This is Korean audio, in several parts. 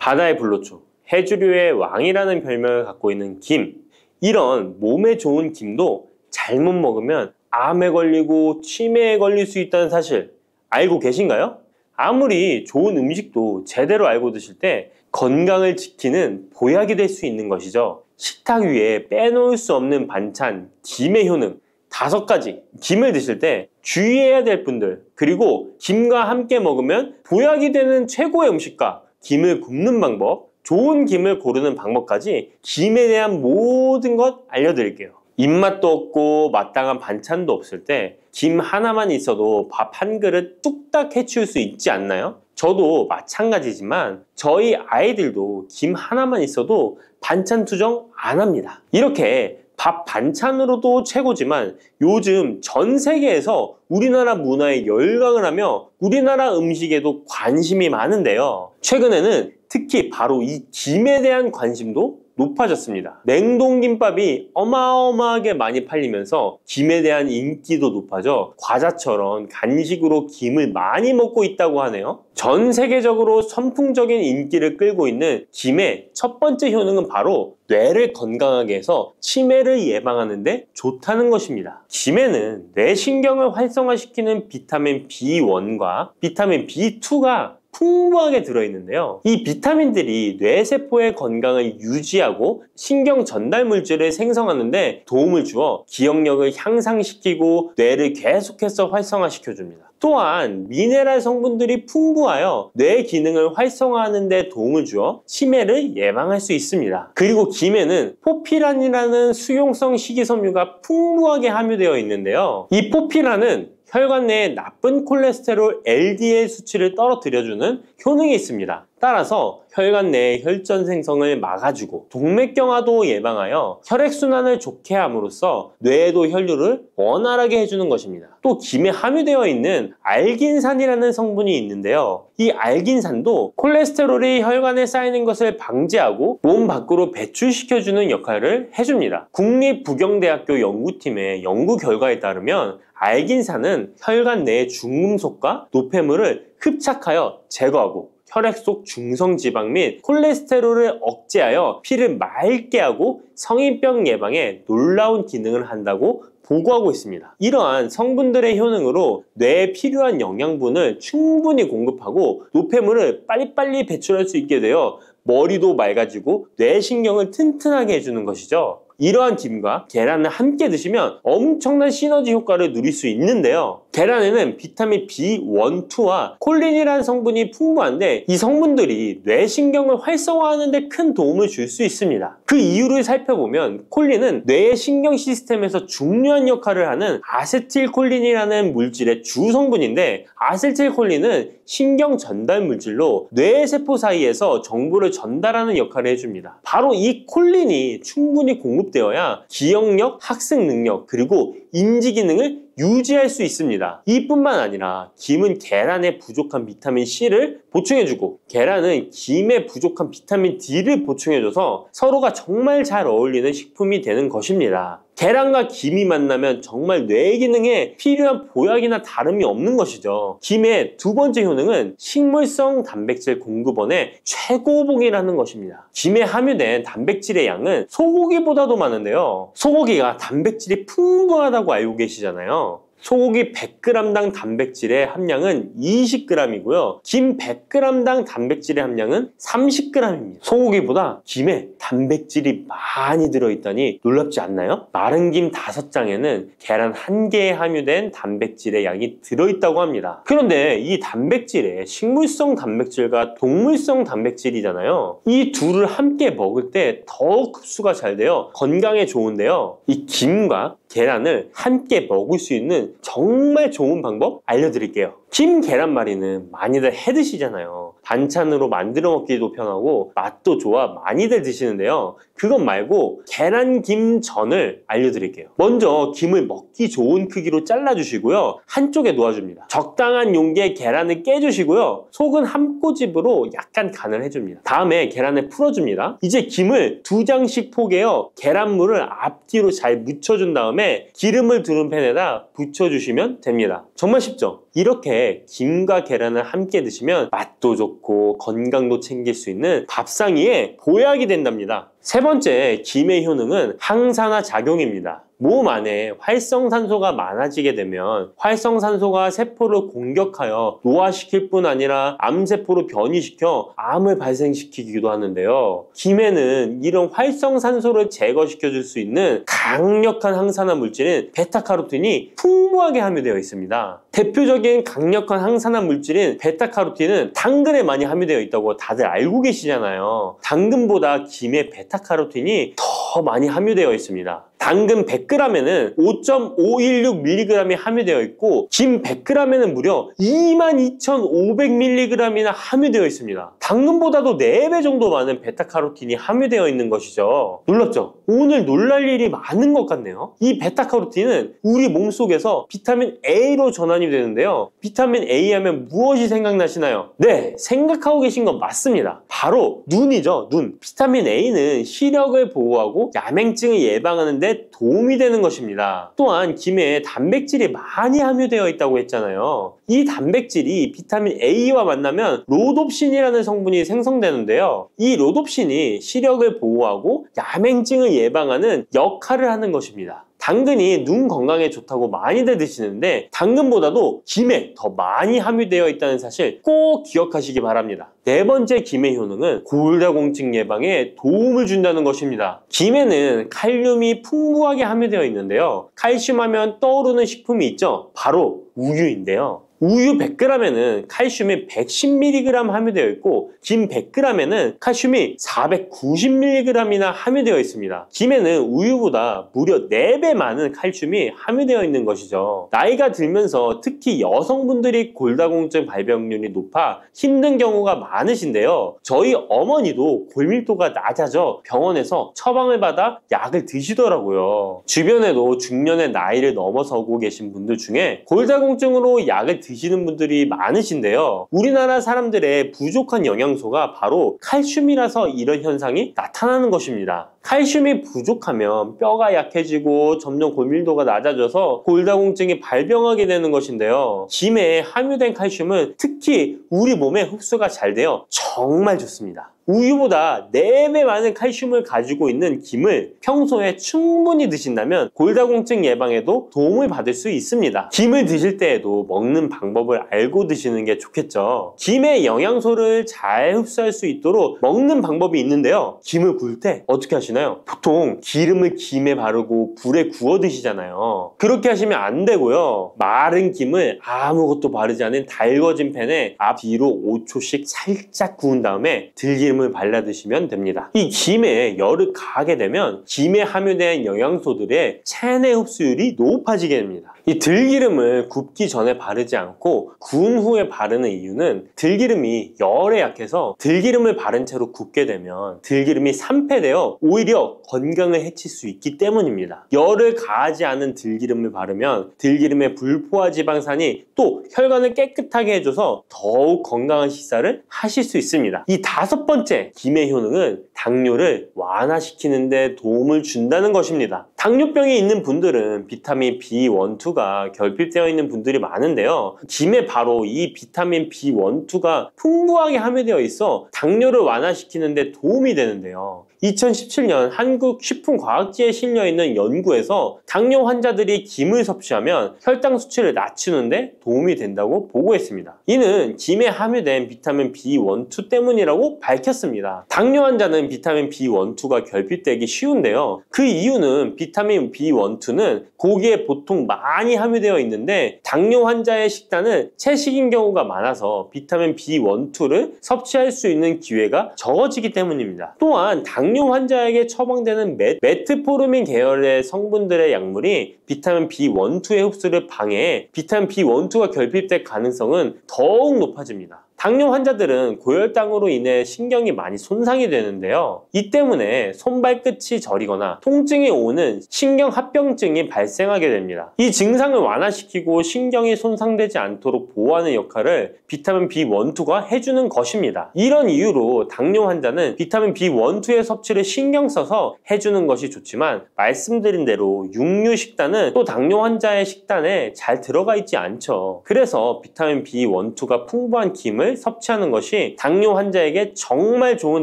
바다의 불로초, 해조류의 왕이라는 별명을 갖고 있는 김. 이런 몸에 좋은 김도 잘못 먹으면 암에 걸리고 치매에 걸릴 수 있다는 사실 알고 계신가요? 아무리 좋은 음식도 제대로 알고 드실 때 건강을 지키는 보약이 될 수 있는 것이죠. 식탁 위에 빼놓을 수 없는 반찬, 김의 효능 5가지. 김을 드실 때 주의해야 될 분들, 그리고 김과 함께 먹으면 보약이 되는 최고의 음식과 김을 굽는 방법, 좋은 김을 고르는 방법까지 김에 대한 모든 것 알려드릴게요. 입맛도 없고 마땅한 반찬도 없을 때 김 하나만 있어도 밥 한 그릇 뚝딱 해치울 수 있지 않나요? 저도 마찬가지지만 저희 아이들도 김 하나만 있어도 반찬 투정 안 합니다. 이렇게 밥 반찬으로도 최고지만 요즘 전 세계에서 우리나라 문화에 열광을 하며 우리나라 음식에도 관심이 많은데요. 최근에는 특히 바로 이 김에 대한 관심도 높아졌습니다. 냉동김밥이 어마어마하게 많이 팔리면서 김에 대한 인기도 높아져 과자처럼 간식으로 김을 많이 먹고 있다고 하네요. 전 세계적으로 선풍적인 인기를 끌고 있는 김의 첫 번째 효능은 바로 뇌를 건강하게 해서 치매를 예방하는 데 좋다는 것입니다. 김에는 뇌신경을 활성화시키는 비타민 B1과 비타민 B2가 풍부하게 들어있는데요. 이 비타민들이 뇌세포의 건강을 유지하고 신경 전달 물질을 생성하는 데 도움을 주어 기억력을 향상시키고 뇌를 계속해서 활성화시켜줍니다. 또한 미네랄 성분들이 풍부하여 뇌 기능을 활성화하는 데 도움을 주어 치매를 예방할 수 있습니다. 그리고 김에는 포피란이라는 수용성 식이섬유가 풍부하게 함유되어 있는데요. 이 포피란은 혈관 내에 나쁜 콜레스테롤 LDL 수치를 떨어뜨려주는 효능이 있습니다. 따라서 혈관 내의 혈전 생성을 막아주고 동맥경화도 예방하여 혈액순환을 좋게 함으로써 뇌에도 혈류를 원활하게 해주는 것입니다. 또 김에 함유되어 있는 알긴산이라는 성분이 있는데요. 이 알긴산도 콜레스테롤이 혈관에 쌓이는 것을 방지하고 몸 밖으로 배출시켜주는 역할을 해줍니다. 국립부경대학교 연구팀의 연구 결과에 따르면 알긴산은 혈관 내의 중금속과 노폐물을 흡착하여 제거하고 혈액 속 중성지방 및 콜레스테롤을 억제하여 피를 맑게 하고 성인병 예방에 놀라운 기능을 한다고 보고하고 있습니다. 이러한 성분들의 효능으로 뇌에 필요한 영양분을 충분히 공급하고 노폐물을 빨리빨리 배출할 수 있게 되어 머리도 맑아지고 뇌신경을 튼튼하게 해주는 것이죠. 이러한 김과 계란을 함께 드시면 엄청난 시너지 효과를 누릴 수 있는데요. 계란에는 비타민 B1, 2와 콜린이라는 성분이 풍부한데 이 성분들이 뇌신경을 활성화하는 데 큰 도움을 줄 수 있습니다. 그 이유를 살펴보면 콜린은 뇌의 신경 시스템에서 중요한 역할을 하는 아세틸콜린이라는 물질의 주 성분인데 아세틸콜린은 신경 전달 물질로 뇌세포 사이에서 정보를 전달하는 역할을 해줍니다. 바로 이 콜린이 충분히 공급되어야 기억력, 학습 능력, 그리고 인지 기능을 유지할 수 있습니다. 이뿐만 아니라 김은 계란에 부족한 비타민 C를 보충해주고 계란은 김에 부족한 비타민 D를 보충해줘서 서로가 정말 잘 어울리는 식품이 되는 것입니다. 계란과 김이 만나면 정말 뇌 기능에 필요한 보약이나 다름이 없는 것이죠. 김의 두 번째 효능은 식물성 단백질 공급원의 최고봉이라는 것입니다. 김에 함유된 단백질의 양은 소고기보다도 많은데요. 소고기가 단백질이 풍부하다고 알고 계시잖아요. 소고기 100g당 단백질의 함량은 20g이고요. 김 100g당 단백질의 함량은 30g입니다. 소고기보다 김에 단백질이 많이 들어있다니 놀랍지 않나요? 마른 김 5장에는 계란 1개에 함유된 단백질의 양이 들어있다고 합니다. 그런데 이 단백질에 식물성 단백질과 동물성 단백질이잖아요. 이 둘을 함께 먹을 때 더욱 흡수가 잘 되어 건강에 좋은데요. 이 김과 계란을 함께 먹을 수 있는 정말 좋은 방법 알려드릴게요. 김 계란말이는 많이들 해 드시잖아요. 반찬으로 만들어 먹기도 편하고 맛도 좋아 많이들 드시는데요. 그것 말고 계란김전을 알려드릴게요. 먼저 김을 먹기 좋은 크기로 잘라주시고요. 한쪽에 놓아줍니다. 적당한 용기에 계란을 깨주시고요. 속은 한 꼬집으로 약간 간을 해줍니다. 다음에 계란을 풀어줍니다. 이제 김을 2장씩 포개어 계란물을 앞뒤로 잘 묻혀준 다음에 기름을 두른 팬에다 부쳐주시면 됩니다. 정말 쉽죠? 이렇게 김과 계란을 함께 드시면 맛도 좋고 건강도 챙길 수 있는 밥상위의 보약이 된답니다. 세 번째, 김의 효능은 항산화 작용입니다. 몸 안에 활성산소가 많아지게 되면 활성산소가 세포를 공격하여 노화시킬 뿐 아니라 암세포로 변이시켜 암을 발생시키기도 하는데요. 김에는 이런 활성산소를 제거시켜 줄 수 있는 강력한 항산화 물질인 베타카로틴이 풍부하게 함유되어 있습니다. 대표적인 강력한 항산화 물질인 베타카로틴은 당근에 많이 함유되어 있다고 다들 알고 계시잖아요. 당근보다 김에 베타카로틴이 더 많이 함유되어 있습니다. 당근 100g에는 5.516mg이 함유되어 있고 김 100g에는 무려 22,500mg이나 함유되어 있습니다. 당근보다도 4배 정도 많은 베타카로틴이 함유되어 있는 것이죠. 놀랍죠? 오늘 놀랄 일이 많은 것 같네요. 이 베타카로틴은 우리 몸속에서 비타민 A로 전환이 되는데요. 비타민 A 하면 무엇이 생각나시나요? 네, 생각하고 계신 건 맞습니다. 바로 눈이죠, 눈. 비타민 A는 시력을 보호하고 야맹증을 예방하는 데 도움이 되는 것입니다. 또한 김에 단백질이 많이 함유되어 있다고 했잖아요. 이 단백질이 비타민 A와 만나면 로놉신이라는 성분이 생성되는데요. 이 로놉신이 시력을 보호하고 야맹증을 예방하는 역할을 하는 것입니다. 당근이 눈 건강에 좋다고 많이들 드시는데 당근보다도 김에 더 많이 함유되어 있다는 사실 꼭 기억하시기 바랍니다. 네 번째 김의 효능은 골다공증 예방에 도움을 준다는 것입니다. 김에는 칼륨이 풍부하게 함유되어 있는데요. 칼슘 하면 떠오르는 식품이 있죠. 바로 우유인데요. 우유 100g에는 칼슘이 110mg 함유되어 있고 김 100g에는 칼슘이 490mg이나 함유되어 있습니다. 김에는 우유보다 무려 4배 많은 칼슘이 함유되어 있는 것이죠. 나이가 들면서 특히 여성분들이 골다공증 발병률이 높아 힘든 경우가 많으신데요. 저희 어머니도 골밀도가 낮아져 병원에서 처방을 받아 약을 드시더라고요. 주변에도 중년의 나이를 넘어서고 계신 분들 중에 골다공증으로 약을 드시는 분들이 많으신데요. 우리나라 사람들의 부족한 영양소가 바로 칼슘이라서 이런 현상이 나타나는 것입니다. 칼슘이 부족하면 뼈가 약해지고 점점 골밀도가 낮아져서 골다공증이 발병하게 되는 것인데요. 김에 함유된 칼슘은 특히 우리 몸에 흡수가 잘 되어 정말 좋습니다. 우유보다 4배 많은 칼슘을 가지고 있는 김을 평소에 충분히 드신다면 골다공증 예방에도 도움을 받을 수 있습니다. 김을 드실 때에도 먹는 방법을 알고 드시는 게 좋겠죠. 김의 영양소를 잘 흡수할 수 있도록 먹는 방법이 있는데요. 김을 구울 때 어떻게 하시나요? 보통 기름을 김에 바르고 불에 구워 드시잖아요. 그렇게 하시면 안 되고요. 마른 김을 아무것도 바르지 않은 달궈진 팬에 앞뒤로 5초씩 살짝 구운 다음에 들기름을 발라 드시면 됩니다. 이 김에 열을 가하게 되면 김에 함유된 영양소들의 체내 흡수율이 높아지게 됩니다. 이 들기름을 굽기 전에 바르지 않고 구운 후에 바르는 이유는 들기름이 열에 약해서 들기름을 바른 채로 굽게 되면 들기름이 산패되어 오히려 건강을 해칠 수 있기 때문입니다. 열을 가하지 않은 들기름을 바르면 들기름의 불포화 지방산이 또 혈관을 깨끗하게 해줘서 더욱 건강한 식사를 하실 수 있습니다. 이 5번째 김의 효능은 당뇨를 완화시키는 데 도움을 준다는 것입니다. 당뇨병이 있는 분들은 비타민 B1, 2가 결핍되어 있는 분들이 많은데요. 김에 바로 이 비타민 B1, 2가 풍부하게 함유되어 있어 당뇨를 완화시키는 데 도움이 되는데요. 2017년 한국식품과학지에 실려있는 연구에서 당뇨 환자들이 김을 섭취하면 혈당 수치를 낮추는데 도움이 된다고 보고했습니다. 이는 김에 함유된 비타민 B1, 2 때문이라고 밝혔습니다. 당뇨 환자는 비타민 B1, 2가 결핍되기 쉬운데요. 그 이유는 비타민 B1, 2는 고기에 보통 많이 함유되어 있는데 당뇨 환자의 식단은 채식인 경우가 많아서 비타민 B1, 2를 섭취할 수 있는 기회가 적어지기 때문입니다. 또한 당뇨 환자에게 처방되는 메트포르민 계열의 성분들의 약물이 비타민 B1, 2의 흡수를 방해해 비타민 B1, 2가 결핍될 가능성은 더욱 높아집니다. 당뇨 환자들은 고혈당으로 인해 신경이 많이 손상이 되는데요. 이 때문에 손발끝이 저리거나 통증이 오는 신경합병증이 발생하게 됩니다. 이 증상을 완화시키고 신경이 손상되지 않도록 보호하는 역할을 비타민 B1, 2가 해주는 것입니다. 이런 이유로 당뇨 환자는 비타민 B1, 2의 섭취를 신경 써서 해주는 것이 좋지만 말씀드린 대로 육류 식단은 또 당뇨 환자의 식단에 잘 들어가 있지 않죠. 그래서 비타민 B1, 2가 풍부한 김을 섭취하는 것이 당뇨 환자에게 정말 좋은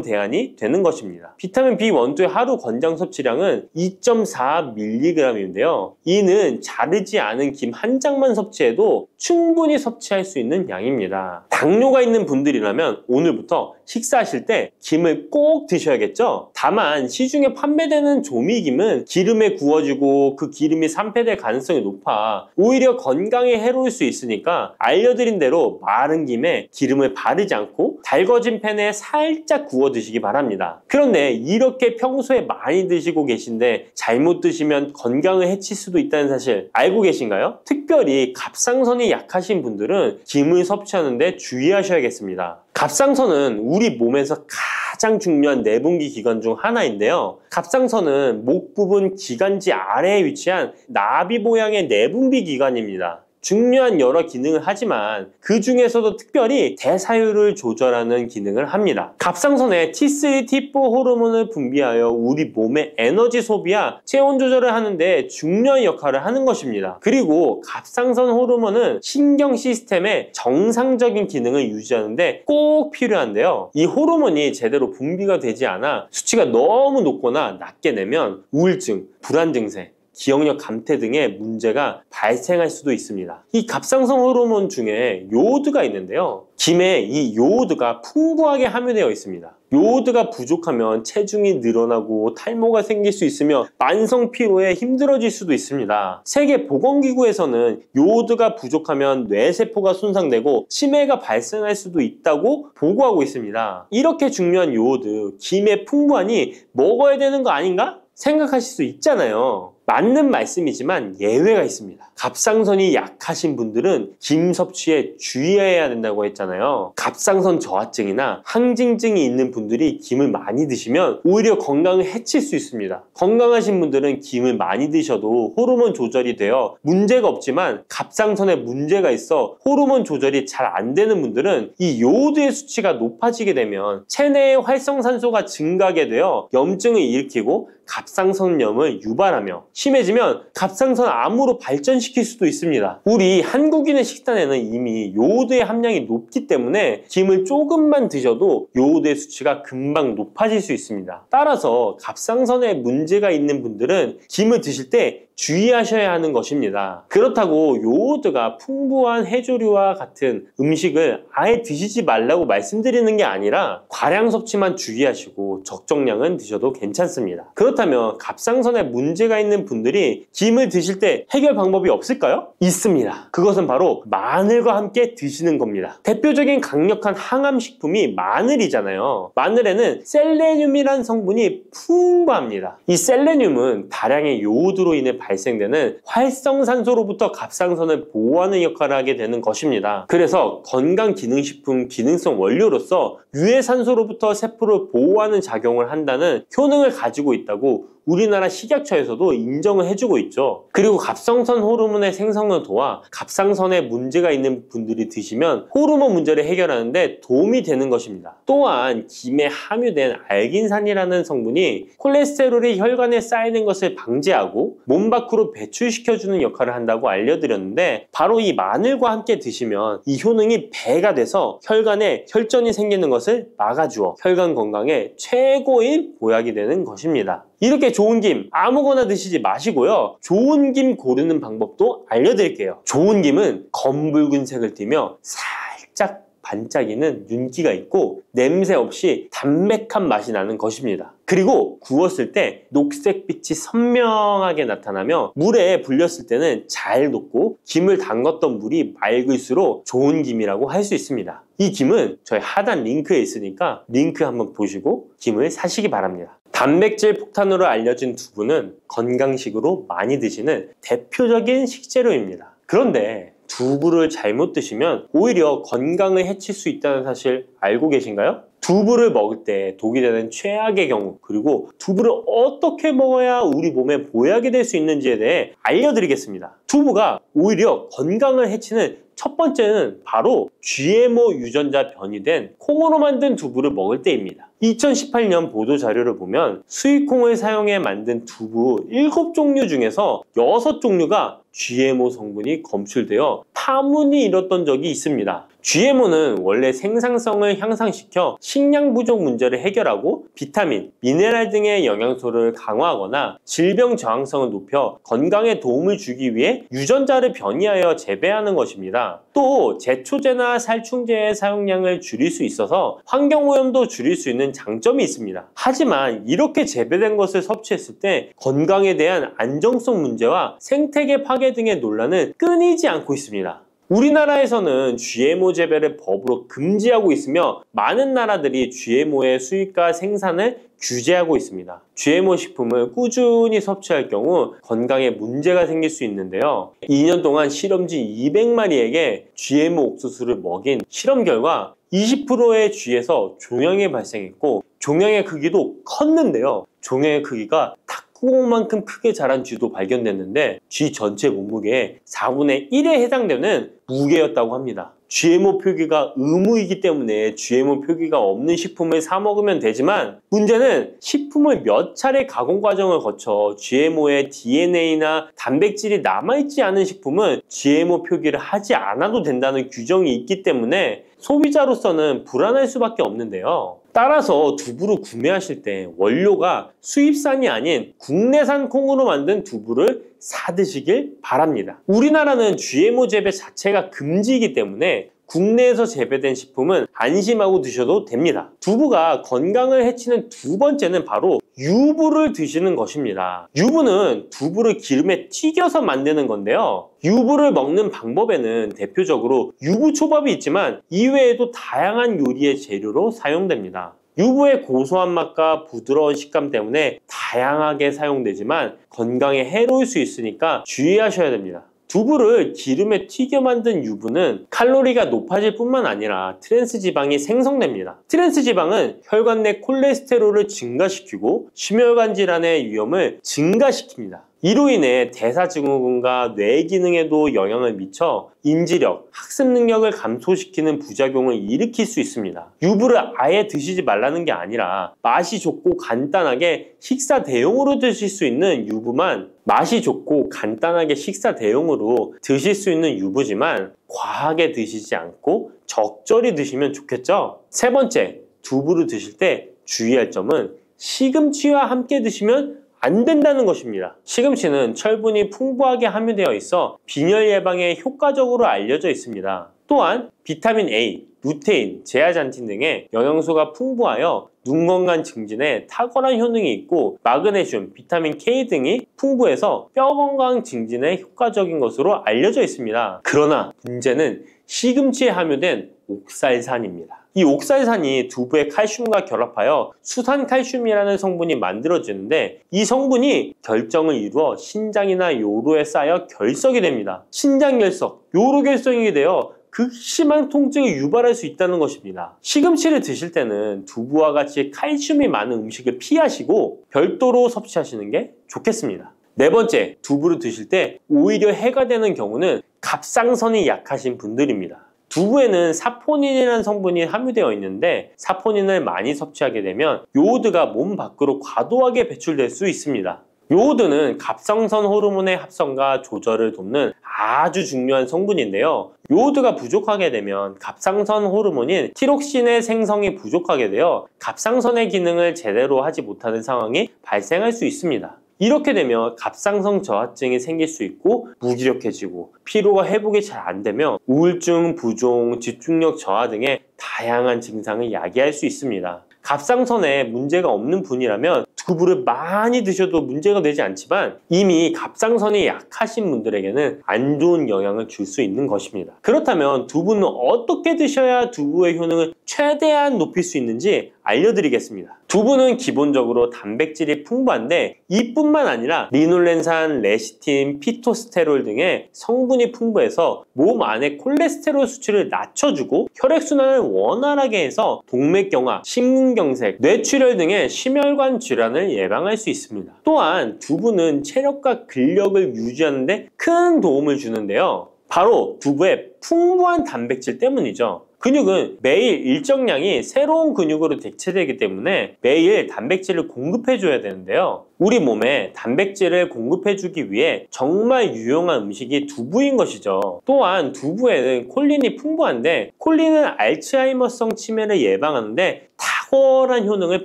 대안이 되는 것입니다. 비타민 B1, 2의 하루 권장 섭취량은 2.4mg인데요. 이는 자르지 않은 김 한 장만 섭취해도 충분히 섭취할 수 있는 양입니다. 당뇨가 있는 분들이라면 오늘부터 식사하실 때 김을 꼭 드셔야겠죠? 다만 시중에 판매되는 조미김은 기름에 구워지고 그 기름이 산패될 가능성이 높아 오히려 건강에 해로울 수 있으니까 알려드린 대로 마른 김에 기름을 바르지 않고 달궈진 팬에 살짝 구워 드시기 바랍니다. 그런데 이렇게 평소에 많이 드시고 계신데 잘못 드시면 건강을 해칠 수도 있다는 사실 알고 계신가요? 특별히 갑상선이 약하신 분들은 김을 섭취하는데 주의하셔야겠습니다. 갑상선은 우리 몸에서 가장 중요한 내분비 기관 중 하나인데요. 갑상선은 목 부분 기관지 아래에 위치한 나비 모양의 내분비 기관입니다. 중요한 여러 기능을 하지만 그 중에서도 특별히 대사율을 조절하는 기능을 합니다. 갑상선에 T3, T4 호르몬을 분비하여 우리 몸의 에너지 소비와 체온 조절을 하는데 중요한 역할을 하는 것입니다. 그리고 갑상선 호르몬은 신경 시스템의 정상적인 기능을 유지하는데 꼭 필요한데요. 이 호르몬이 제대로 분비가 되지 않아 수치가 너무 높거나 낮게 되면 우울증, 불안 증세, 기억력 감퇴 등의 문제가 발생할 수도 있습니다. 이 갑상선 호르몬 중에 요오드가 있는데요. 김에 이 요오드가 풍부하게 함유되어 있습니다. 요오드가 부족하면 체중이 늘어나고 탈모가 생길 수 있으며 만성 피로에 힘들어질 수도 있습니다. 세계보건기구에서는 요오드가 부족하면 뇌세포가 손상되고 치매가 발생할 수도 있다고 보고하고 있습니다. 이렇게 중요한 요오드, 김에 풍부하니 먹어야 되는 거 아닌가? 생각하실 수 있잖아요. 맞는 말씀이지만 예외가 있습니다. 갑상선이 약하신 분들은 김 섭취에 주의해야 된다고 했잖아요. 갑상선 저하증이나 항진증이 있는 분들이 김을 많이 드시면 오히려 건강을 해칠 수 있습니다. 건강하신 분들은 김을 많이 드셔도 호르몬 조절이 되어 문제가 없지만 갑상선에 문제가 있어 호르몬 조절이 잘 안 되는 분들은 이 요오드의 수치가 높아지게 되면 체내의 활성산소가 증가하게 되어 염증을 일으키고 갑상선염을 유발하며 심해지면 갑상선 암으로 발전시킬 수도 있습니다. 우리 한국인의 식단에는 이미 요오드의 함량이 높기 때문에 김을 조금만 드셔도 요오드의 수치가 금방 높아질 수 있습니다. 따라서 갑상선에 문제가 있는 분들은 김을 드실 때 주의하셔야 하는 것입니다. 그렇다고 요오드가 풍부한 해조류와 같은 음식을 아예 드시지 말라고 말씀드리는 게 아니라 과량 섭취만 주의하시고 적정량은 드셔도 괜찮습니다. 그렇다면 갑상선에 문제가 있는 분들이 김을 드실 때 해결 방법이 없을까요? 있습니다. 그것은 바로 마늘과 함께 드시는 겁니다. 대표적인 강력한 항암식품이 마늘이잖아요. 마늘에는 셀레늄이라는 성분이 풍부합니다. 이 셀레늄은 다량의 요오드로 인해 발생되는 활성산소로부터 갑상선을 보호하는 역할을 하게 되는 것입니다. 그래서 건강기능식품 기능성 원료로서 유해산소로부터 세포를 보호하는 작용을 한다는 효능을 가지고 있다고 우리나라 식약처에서도 인정을 해주고 있죠. 그리고 갑상선 호르몬의 생성을 도와 갑상선에 문제가 있는 분들이 드시면 호르몬 문제를 해결하는데 도움이 되는 것입니다. 또한 김에 함유된 알긴산이라는 성분이 콜레스테롤이 혈관에 쌓이는 것을 방지하고 몸 밖으로 배출시켜주는 역할을 한다고 알려드렸는데 바로 이 마늘과 함께 드시면 이 효능이 배가 돼서 혈관에 혈전이 생기는 것을 막아주어 혈관 건강에 최고의 보약이 되는 것입니다. 이렇게 좋은 김 아무거나 드시지 마시고요. 좋은 김 고르는 방법도 알려드릴게요. 좋은 김은 검붉은색을 띠며 살짝 반짝이는 윤기가 있고 냄새 없이 담백한 맛이 나는 것입니다. 그리고 구웠을 때 녹색빛이 선명하게 나타나며 물에 불렸을 때는 잘 녹고 김을 담갔던 물이 맑을수록 좋은 김이라고 할 수 있습니다. 이 김은 저희 하단 링크에 있으니까 링크 한번 보시고 김을 사시기 바랍니다. 단백질 폭탄으로 알려진 두부는 건강식으로 많이 드시는 대표적인 식재료입니다. 그런데 두부를 잘못 드시면 오히려 건강을 해칠 수 있다는 사실 알고 계신가요? 두부를 먹을 때 독이 되는 최악의 경우, 그리고 두부를 어떻게 먹어야 우리 몸에 보약이 될 수 있는지에 대해 알려드리겠습니다. 두부가 오히려 건강을 해치는 첫 번째는 바로 GMO 유전자 변이된 콩으로 만든 두부를 먹을 때입니다. 2018년 보도자료를 보면 수입콩을 사용해 만든 두부 7종류 중에서 6종류가 GMO 성분이 검출되어 파문이 일었던 적이 있습니다. GMO는 원래 생산성을 향상시켜 식량 부족 문제를 해결하고 비타민, 미네랄 등의 영양소를 강화하거나 질병 저항성을 높여 건강에 도움을 주기 위해 유전자를 변이하여 재배하는 것입니다. 또 제초제나 살충제의 사용량을 줄일 수 있어서 환경오염도 줄일 수 있는 장점이 있습니다. 하지만 이렇게 재배된 것을 섭취했을 때 건강에 대한 안정성 문제와 생태계 파괴 등의 논란은 끊이지 않고 있습니다. 우리나라에서는 GMO 재배를 법으로 금지하고 있으며 많은 나라들이 GMO의 수입과 생산을 규제하고 있습니다. GMO 식품을 꾸준히 섭취할 경우 건강에 문제가 생길 수 있는데요. 2년 동안 실험지 200마리에게 GMO 옥수수를 먹인 실험 결과 20%의 쥐에서 종양이 발생했고 종양의 크기도 컸는데요. 종양의 크기가 탁구공만큼 크게 자란 쥐도 발견됐는데 쥐 전체 몸무게의 4분의 1에 해당되는 무게였다고 합니다. GMO 표기가 의무이기 때문에 GMO 표기가 없는 식품을 사 먹으면 되지만 문제는 식품을 몇 차례 가공 과정을 거쳐 GMO의 DNA나 단백질이 남아있지 않은 식품은 GMO 표기를 하지 않아도 된다는 규정이 있기 때문에 소비자로서는 불안할 수밖에 없는데요. 따라서 두부를 구매하실 때 원료가 수입산이 아닌 국내산 콩으로 만든 두부를 사 드시길 바랍니다. 우리나라는 GMO 재배 자체가 금지이기 때문에 국내에서 재배된 식품은 안심하고 드셔도 됩니다. 두부가 건강을 해치는 두 번째는 바로 유부를 드시는 것입니다. 유부는 두부를 기름에 튀겨서 만드는 건데요. 유부를 먹는 방법에는 대표적으로 유부초밥이 있지만 이외에도 다양한 요리의 재료로 사용됩니다. 유부의 고소한 맛과 부드러운 식감 때문에 다양하게 사용되지만 건강에 해로울 수 있으니까 주의하셔야 됩니다. 두부를 기름에 튀겨 만든 유부는 칼로리가 높아질 뿐만 아니라 트랜스지방이 생성됩니다. 트랜스지방은 혈관 내 콜레스테롤을 증가시키고 심혈관 질환의 위험을 증가시킵니다. 이로 인해 대사증후군과 뇌 기능에도 영향을 미쳐 인지력, 학습 능력을 감소시키는 부작용을 일으킬 수 있습니다. 유부를 아예 드시지 말라는 게 아니라 맛이 좋고 간단하게 식사 대용으로 드실 수 있는 유부만 맛이 좋고 간단하게 식사 대용으로 드실 수 있는 유부지만 과하게 드시지 않고 적절히 드시면 좋겠죠? 세 번째, 두부를 드실 때 주의할 점은 시금치와 함께 드시면 안 된다는 것입니다. 시금치는 철분이 풍부하게 함유되어 있어 빈혈 예방에 효과적으로 알려져 있습니다. 또한 비타민 A, 루테인, 제아잔틴 등의 영양소가 풍부하여 눈 건강 증진에 탁월한 효능이 있고 마그네슘, 비타민 K 등이 풍부해서 뼈 건강 증진에 효과적인 것으로 알려져 있습니다. 그러나 문제는 시금치에 함유된 옥살산입니다. 이 옥살산이 두부의 칼슘과 결합하여 수산칼슘이라는 성분이 만들어지는데 이 성분이 결정을 이루어 신장이나 요로에 쌓여 결석이 됩니다. 신장결석, 요로결석이 되어 극심한 통증을 유발할 수 있다는 것입니다. 시금치를 드실 때는 두부와 같이 칼슘이 많은 음식을 피하시고 별도로 섭취하시는 게 좋겠습니다. 네 번째, 두부를 드실 때 오히려 해가 되는 경우는 갑상선이 약하신 분들입니다. 두부에는 사포닌이라는 성분이 함유되어 있는데 사포닌을 많이 섭취하게 되면 요오드가 몸 밖으로 과도하게 배출될 수 있습니다. 요오드는 갑상선 호르몬의 합성과 조절을 돕는 아주 중요한 성분인데요. 요오드가 부족하게 되면 갑상선 호르몬인 티록신의 생성이 부족하게 되어 갑상선의 기능을 제대로 하지 못하는 상황이 발생할 수 있습니다. 이렇게 되면 갑상선 저하증이 생길 수 있고 무기력해지고 피로가 회복이 잘 안 되며 우울증, 부종, 집중력 저하 등의 다양한 증상을 야기할 수 있습니다. 갑상선에 문제가 없는 분이라면 두부를 많이 드셔도 문제가 되지 않지만 이미 갑상선이 약하신 분들에게는 안 좋은 영향을 줄 수 있는 것입니다. 그렇다면 두부는 어떻게 드셔야 두부의 효능을 최대한 높일 수 있는지 알려드리겠습니다. 두부는 기본적으로 단백질이 풍부한데 이뿐만 아니라 리놀렌산, 레시틴, 피토스테롤 등의 성분이 풍부해서 몸 안의 콜레스테롤 수치를 낮춰주고 혈액순환을 원활하게 해서 동맥경화, 심근경색, 뇌출혈 등의 심혈관 질환을 예방할 수 있습니다. 또한 두부는 체력과 근력을 유지하는 데 큰 도움을 주는데요. 바로 두부의 풍부한 단백질 때문이죠. 근육은 매일 일정량이 새로운 근육으로 대체되기 때문에 매일 단백질을 공급해줘야 되는데요. 우리 몸에 단백질을 공급해주기 위해 정말 유용한 음식이 두부인 것이죠. 또한 두부에는 콜린이 풍부한데 콜린은 알츠하이머성 치매를 예방하는데 탁월한 효능을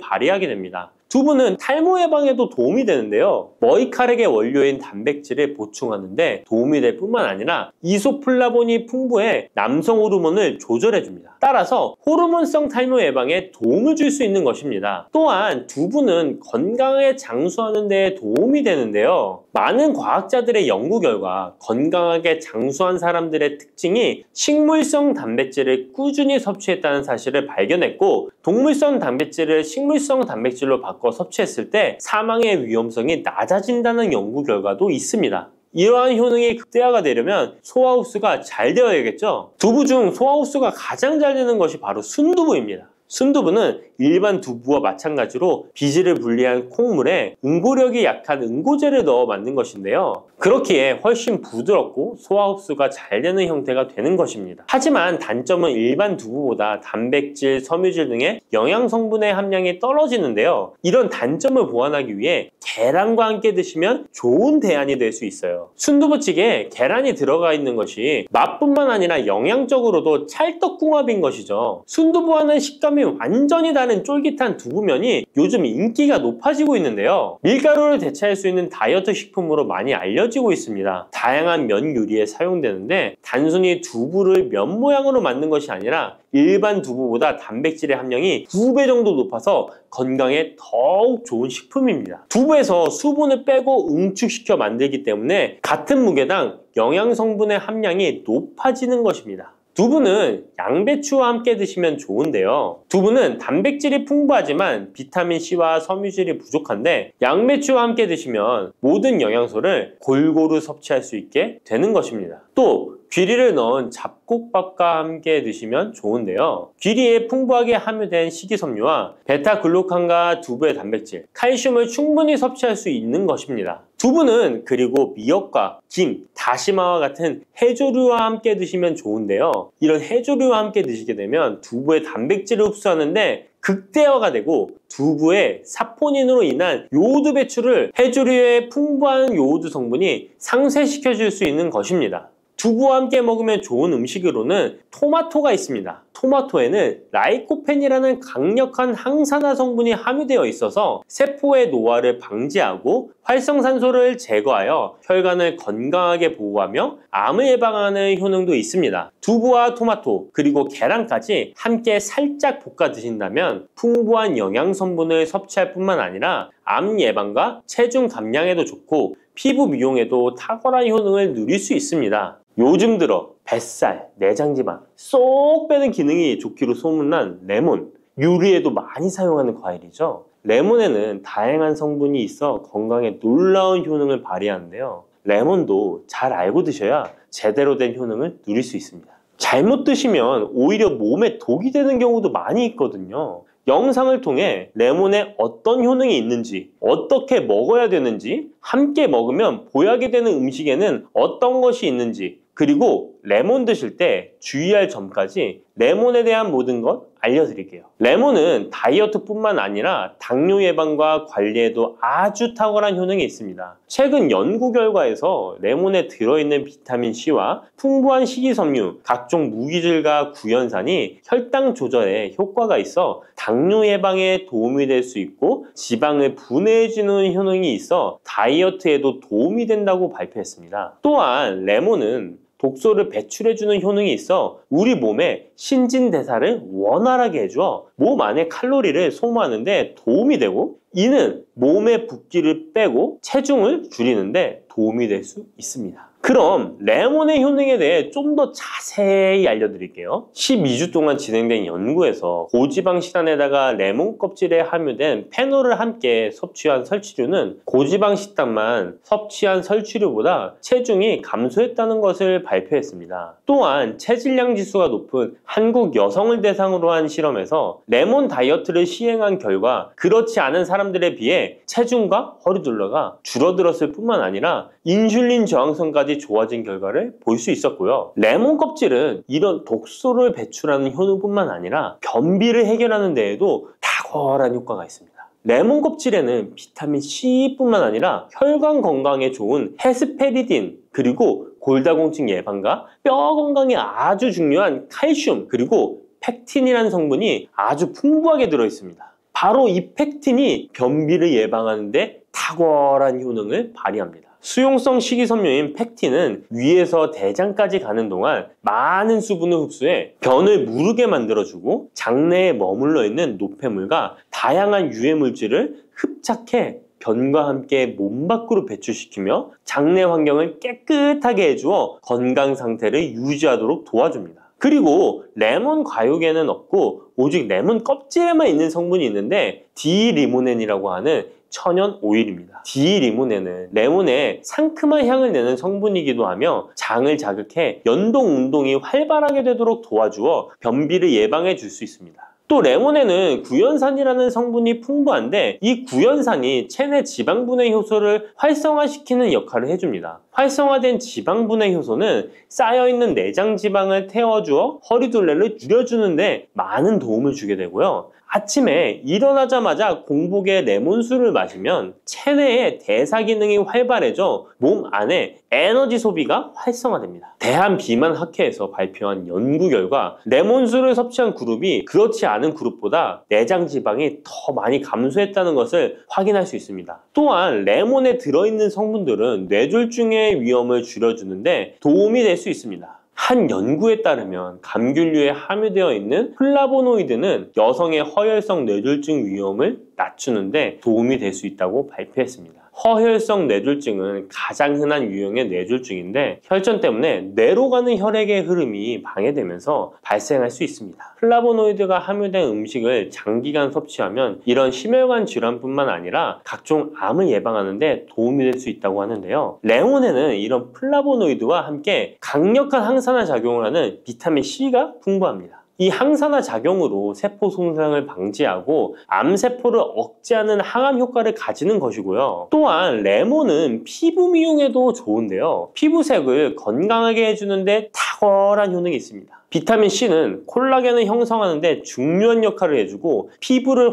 발휘하게 됩니다. 두부는 탈모 예방에도 도움이 되는데요. 머리카락의 원료인 단백질을 보충하는데 도움이 될 뿐만 아니라 이소플라본이 풍부해 남성 호르몬을 조절해줍니다. 따라서 호르몬성 탈모 예방에 도움을 줄 수 있는 것입니다. 또한 두부는 건강하게 장수하는 데 도움이 되는데요. 많은 과학자들의 연구 결과 건강하게 장수한 사람들의 특징이 식물성 단백질을 꾸준히 섭취했다는 사실을 발견했고 동물성 단백질을 식물성 단백질로 바꿔 섭취했을 때 사망의 위험성이 낮아진다는 연구 결과도 있습니다. 이러한 효능이 극대화가 되려면 소화 흡수가 잘 되어야겠죠. 두부 중 소화 흡수가 가장 잘 되는 것이 바로 순두부입니다. 순두부는 일반 두부와 마찬가지로 비질을 분리한 콩물에 응고력이 약한 응고제를 넣어 만든 것인데요. 그렇기에 훨씬 부드럽고 소화 흡수가 잘 되는 형태가 되는 것입니다. 하지만 단점은 일반 두부보다 단백질, 섬유질 등의 영양 성분의 함량이 떨어지는데요. 이런 단점을 보완하기 위해 계란과 함께 드시면 좋은 대안이 될 수 있어요. 순두부찌개에 계란이 들어가 있는 것이 맛뿐만 아니라 영양적으로도 찰떡궁합인 것이죠. 순두부와는 식감이 완전히 다른 쫄깃한 두부면이 요즘 인기가 높아지고 있는데요. 밀가루를 대체할 수 있는 다이어트 식품으로 많이 알려지고 있습니다. 다양한 면 요리에 사용되는데 단순히 두부를 면 모양으로 만든 것이 아니라 일반 두부보다 단백질의 함량이 2배 정도 높아서 건강에 더욱 좋은 식품입니다. 두부에서 수분을 빼고 응축시켜 만들기 때문에 같은 무게당 영양 성분의 함량이 높아지는 것입니다. 두부는 양배추와 함께 드시면 좋은데요. 두부는 단백질이 풍부하지만 비타민C와 섬유질이 부족한데 양배추와 함께 드시면 모든 영양소를 골고루 섭취할 수 있게 되는 것입니다. 또 귀리를 넣은 잡곡밥과 함께 드시면 좋은데요. 귀리에 풍부하게 함유된 식이섬유와 베타글루칸과 두부의 단백질, 칼슘을 충분히 섭취할 수 있는 것입니다. 두부는 그리고 미역과 김, 다시마와 같은 해조류와 함께 드시면 좋은데요. 이런 해조류와 함께 드시게 되면 두부의 단백질을 흡수하는데 극대화가 되고 두부의 사포닌으로 인한 요오드 배출을 해조류의 풍부한 요오드 성분이 상쇄시켜 줄 수 있는 것입니다. 두부와 함께 먹으면 좋은 음식으로는 토마토가 있습니다. 토마토에는 라이코펜이라는 강력한 항산화 성분이 함유되어 있어서 세포의 노화를 방지하고 활성산소를 제거하여 혈관을 건강하게 보호하며 암을 예방하는 효능도 있습니다. 두부와 토마토 그리고 계란까지 함께 살짝 볶아 드신다면 풍부한 영양 성분을 섭취할 뿐만 아니라 암 예방과 체중 감량에도 좋고 피부 미용에도 탁월한 효능을 누릴 수 있습니다. 요즘 들어 뱃살, 내장지방 쏙 빼는 기능이 좋기로 소문난 레몬, 요리에도 많이 사용하는 과일이죠. 레몬에는 다양한 성분이 있어 건강에 놀라운 효능을 발휘하는데요. 레몬도 잘 알고 드셔야 제대로 된 효능을 누릴 수 있습니다. 잘못 드시면 오히려 몸에 독이 되는 경우도 많이 있거든요. 영상을 통해 레몬에 어떤 효능이 있는지, 어떻게 먹어야 되는지, 함께 먹으면 보약이 되는 음식에는 어떤 것이 있는지, 그리고 레몬 드실 때 주의할 점까지 레몬에 대한 모든 것 알려드릴게요. 레몬은 다이어트뿐만 아니라 당뇨 예방과 관리에도 아주 탁월한 효능이 있습니다. 최근 연구 결과에서 레몬에 들어있는 비타민C와 풍부한 식이섬유, 각종 무기질과 구연산이 혈당 조절에 효과가 있어 당뇨 예방에 도움이 될 수 있고 지방을 분해해주는 효능이 있어 다이어트에도 도움이 된다고 발표했습니다. 또한 레몬은 독소를 배출해주는 효능이 있어 우리 몸의 신진대사를 원활하게 해줘 몸 안에 칼로리를 소모하는데 도움이 되고 이는 몸의 붓기를 빼고 체중을 줄이는데 도움이 될 수 있습니다. 그럼 레몬의 효능에 대해 좀 더 자세히 알려드릴게요. 12주 동안 진행된 연구에서 고지방 식단에다가 레몬 껍질에 함유된 페놀을 함께 섭취한 설치류는 고지방 식단만 섭취한 설치류보다 체중이 감소했다는 것을 발표했습니다. 또한 체질량 지수가 높은 한국 여성을 대상으로 한 실험에서 레몬 다이어트를 시행한 결과 그렇지 않은 사람들에 비해 체중과 허리둘러가 줄어들었을 뿐만 아니라 인슐린 저항성까지 좋아진 결과를 볼 수 있었고요. 레몬 껍질은 이런 독소를 배출하는 효능뿐만 아니라 변비를 해결하는 데에도 탁월한 효과가 있습니다. 레몬 껍질에는 비타민 C뿐만 아니라 혈관 건강에 좋은 헤스페리딘, 그리고 골다공증 예방과 뼈 건강에 아주 중요한 칼슘, 그리고 팩틴이라는 성분이 아주 풍부하게 들어있습니다. 바로 이 팩틴이 변비를 예방하는 데 탁월한 효능을 발휘합니다. 수용성 식이섬유인 팩틴은 위에서 대장까지 가는 동안 많은 수분을 흡수해 변을 무르게 만들어주고 장내에 머물러 있는 노폐물과 다양한 유해 물질을 흡착해 변과 함께 몸 밖으로 배출시키며 장내 환경을 깨끗하게 해주어 건강 상태를 유지하도록 도와줍니다. 그리고 레몬 과육에는 없고 오직 레몬 껍질에만 있는 성분이 있는데 디리모넨이라고 하는 천연 오일입니다. 디리모넨은 레몬의 상큼한 향을 내는 성분이기도 하며 장을 자극해 연동 운동이 활발하게 되도록 도와주어 변비를 예방해 줄 수 있습니다. 또 레몬에는 구연산이라는 성분이 풍부한데 이 구연산이 체내 지방분해 효소를 활성화시키는 역할을 해줍니다. 활성화된 지방분해 효소는 쌓여있는 내장 지방을 태워주어 허리둘레를 줄여주는데 많은 도움을 주게 되고요. 아침에 일어나자마자 공복에 레몬수를 마시면 체내의 대사 기능이 활발해져 몸 안에 에너지 소비가 활성화됩니다. 대한비만학회에서 발표한 연구 결과 레몬수를 섭취한 그룹이 그렇지 않은 그룹보다 내장 지방이 더 많이 감소했다는 것을 확인할 수 있습니다. 또한 레몬에 들어있는 성분들은 뇌졸중의 위험을 줄여주는데 도움이 될 수 있습니다. 한 연구에 따르면 감귤류에 함유되어 있는 플라보노이드는 여성의 허혈성 뇌졸중 위험을 낮추는데 도움이 될 수 있다고 발표했습니다. 허혈성 뇌졸중은 가장 흔한 유형의 뇌졸중인데 혈전 때문에 뇌로 가는 혈액의 흐름이 방해되면서 발생할 수 있습니다. 플라보노이드가 함유된 음식을 장기간 섭취하면 이런 심혈관 질환뿐만 아니라 각종 암을 예방하는 데 도움이 될 수 있다고 하는데요. 레몬에는 이런 플라보노이드와 함께 강력한 항산화 작용을 하는 비타민 C가 풍부합니다. 이 항산화 작용으로 세포 손상을 방지하고 암세포를 억제하는 항암 효과를 가지는 것이고요. 또한 레몬은 피부 미용에도 좋은데요. 피부색을 건강하게 해주는데 탁월한 효능이 있습니다. 비타민 C는 콜라겐을 형성하는 데 중요한 역할을 해주고 피부를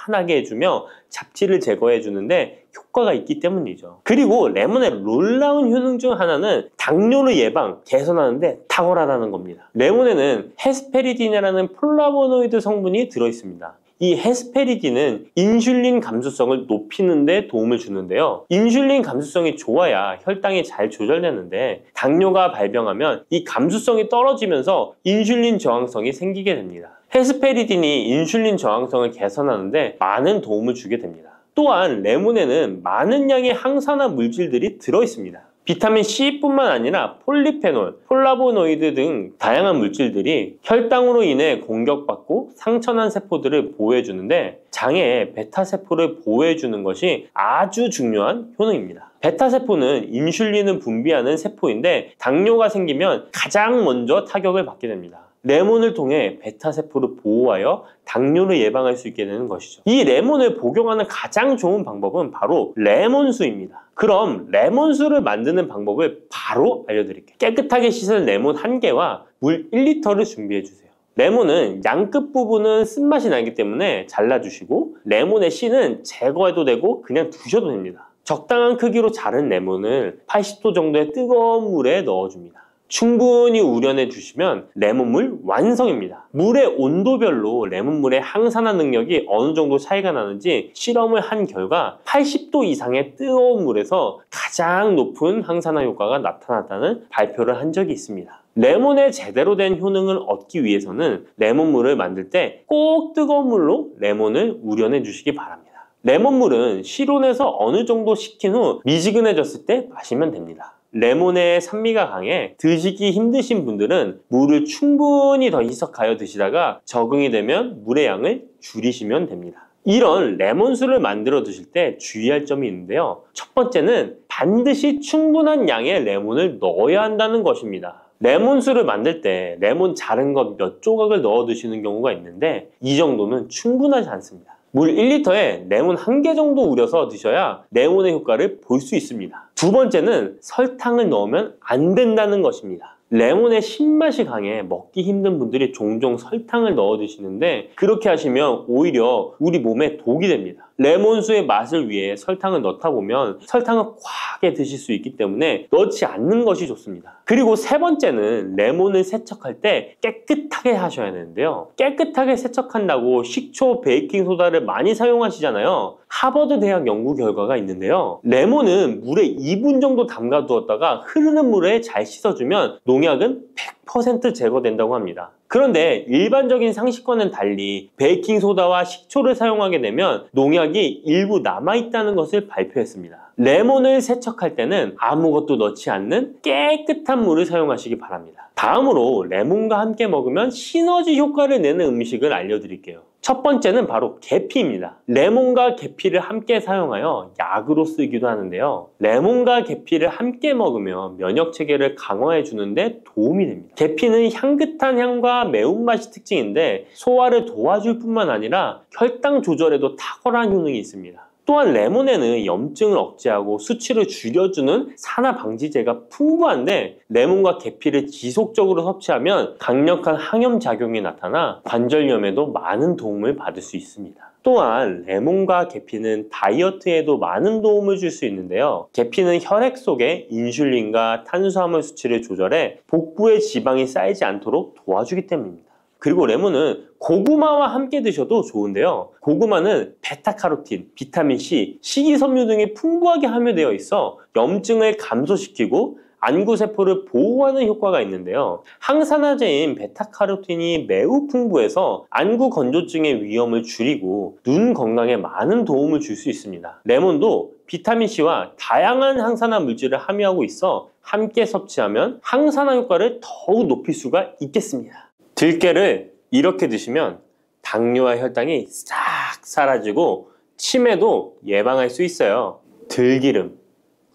환하게 해주며 잡티를 제거해 주는데 효과가 있기 때문이죠. 그리고 레몬의 놀라운 효능 중 하나는 당뇨를 예방, 개선하는 데 탁월하다는 겁니다. 레몬에는 헤스페리딘이라는 플라보노이드 성분이 들어있습니다. 이 헤스페리딘은 인슐린 감수성을 높이는 데 도움을 주는데요. 인슐린 감수성이 좋아야 혈당이 잘 조절되는데 당뇨가 발병하면 이 감수성이 떨어지면서 인슐린 저항성이 생기게 됩니다. 헤스페리딘이 인슐린 저항성을 개선하는 데 많은 도움을 주게 됩니다. 또한 레몬에는 많은 양의 항산화 물질들이 들어있습니다. 비타민 C뿐만 아니라 폴리페놀, 폴라보노이드 등 다양한 물질들이 혈당으로 인해 공격받고 상처난 세포들을 보호해주는데 장에 베타세포를 보호해주는 것이 아주 중요한 효능입니다. 베타세포는 인슐린을 분비하는 세포인데 당뇨가 생기면 가장 먼저 타격을 받게 됩니다. 레몬을 통해 베타세포를 보호하여 당뇨를 예방할 수 있게 되는 것이죠. 이 레몬을 복용하는 가장 좋은 방법은 바로 레몬수입니다. 그럼 레몬수를 만드는 방법을 바로 알려드릴게요. 깨끗하게 씻은 레몬 1개와 물 1리터를 준비해주세요. 레몬은 양끝 부분은 쓴맛이 나기 때문에 잘라주시고 레몬의 씨는 제거해도 되고 그냥 두셔도 됩니다. 적당한 크기로 자른 레몬을 80도 정도의 뜨거운 물에 넣어줍니다. 충분히 우려내 주시면 레몬물 완성입니다. 물의 온도별로 레몬물의 항산화 능력이 어느 정도 차이가 나는지 실험을 한 결과 80도 이상의 뜨거운 물에서 가장 높은 항산화 효과가 나타났다는 발표를 한 적이 있습니다. 레몬의 제대로 된 효능을 얻기 위해서는 레몬물을 만들 때 꼭 뜨거운 물로 레몬을 우려내 주시기 바랍니다. 레몬물은 실온에서 어느 정도 식힌 후 미지근해졌을 때 마시면 됩니다. 레몬의 산미가 강해 드시기 힘드신 분들은 물을 충분히 더 희석하여 드시다가 적응이 되면 물의 양을 줄이시면 됩니다. 이런 레몬수를 만들어 드실 때 주의할 점이 있는데요. 첫 번째는 반드시 충분한 양의 레몬을 넣어야 한다는 것입니다. 레몬수를 만들 때 레몬 자른 것 몇 조각을 넣어 드시는 경우가 있는데 이 정도는 충분하지 않습니다. 물 1리터에 레몬 1개 정도 우려서 드셔야 레몬의 효과를 볼 수 있습니다. 두 번째는 설탕을 넣으면 안 된다는 것입니다. 레몬의 신맛이 강해 먹기 힘든 분들이 종종 설탕을 넣어 드시는데 그렇게 하시면 오히려 우리 몸에 독이 됩니다. 레몬수의 맛을 위해 설탕을 넣다 보면 설탕을 과하게 드실 수 있기 때문에 넣지 않는 것이 좋습니다. 그리고 세 번째는 레몬을 세척할 때 깨끗하게 하셔야 되는데요. 깨끗하게 세척한다고 식초, 베이킹소다를 많이 사용하시잖아요. 하버드 대학 연구 결과가 있는데요. 레몬은 물에 2분 정도 담가 두었다가 흐르는 물에 잘 씻어주면 농약은 100% 제거된다고 합니다. 그런데 일반적인 상식과는 달리 베이킹소다와 식초를 사용하게 되면 농약이 일부 남아있다는 것을 발표했습니다. 레몬을 세척할 때는 아무것도 넣지 않는 깨끗한 물을 사용하시기 바랍니다. 다음으로 레몬과 함께 먹으면 시너지 효과를 내는 음식을 알려드릴게요. 첫 번째는 바로 계피입니다. 레몬과 계피를 함께 사용하여 약으로 쓰기도 하는데요. 레몬과 계피를 함께 먹으면 면역 체계를 강화해 주는데 도움이 됩니다. 계피는 향긋한 향과 매운맛이 특징인데 소화를 도와줄 뿐만 아니라 혈당 조절에도 탁월한 효능이 있습니다. 또한 레몬에는 염증을 억제하고 수치를 줄여주는 산화 방지제가 풍부한데 레몬과 계피를 지속적으로 섭취하면 강력한 항염 작용이 나타나 관절염에도 많은 도움을 받을 수 있습니다. 또한 레몬과 계피는 다이어트에도 많은 도움을 줄 수 있는데요. 계피는 혈액 속에 인슐린과 탄수화물 수치를 조절해 복부에 지방이 쌓이지 않도록 도와주기 때문입니다. 그리고 레몬은 고구마와 함께 드셔도 좋은데요. 고구마는 베타카로틴, 비타민C, 식이섬유 등이 풍부하게 함유되어 있어 염증을 감소시키고 안구세포를 보호하는 효과가 있는데요. 항산화제인 베타카로틴이 매우 풍부해서 안구 건조증의 위험을 줄이고 눈 건강에 많은 도움을 줄 수 있습니다. 레몬도 비타민C와 다양한 항산화 물질을 함유하고 있어 함께 섭취하면 항산화 효과를 더욱 높일 수가 있겠습니다. 들깨를 이렇게 드시면 당뇨와 혈당이 싹 사라지고 치매도 예방할 수 있어요. 들기름,